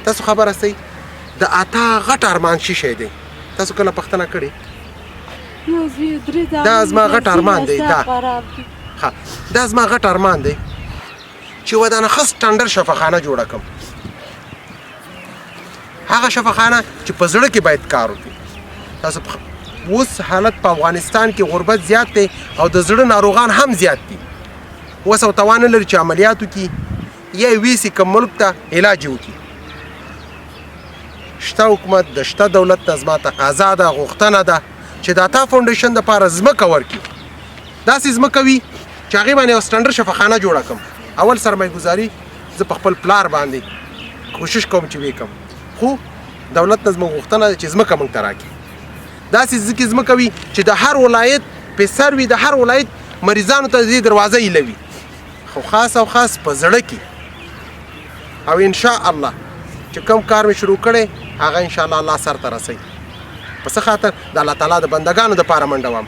تاسو خبر استئ د اتا غټ ارمان شي دی تاسو کله پښتنه کړې دا زما غټ ارمان دی دا زما غټ ارمان دی چې ودانه ښه سټنډرډ شفاخانه جوړه کړم هغه شفاخانه چې په زړه کې باید کار وکړي تاسو اوس حالت په افغانستان کې غربت زیات دی او د زړه ناروغان هم زیات دي اوس او توان نه لري چې عملیات وکړي یا یې ویسي که ملک ته علاج یې وکړي شته حکومت د شته دولت نه زما تقاضا ده غوښتنه ده چې د عطا فاونډیشن دپاره ځمکه ورکړي داسې ځمکه وي چې هغې باندې یو سټنډرډ شفاخانه جوړه کړم اول سرمایه ګزاري زه په خپل پلار باندې کوشش کوم چې ویې کړم خو دولت نه زموږ غوښتنه ده چې ځمکه موږ ته راکړي داسې ځمکه وي چې د هر ولایت پیسر وي د هر ولایت مریضانو ته د دې دروازه ایلوي خو خاص او خاص په زړه کې او انشاء الله چې کوم کار مې شروع کړی هغه انشاء الله سر ته رسوي په څه خاطر د الله تعالی د بندګانو دپاره منډه وم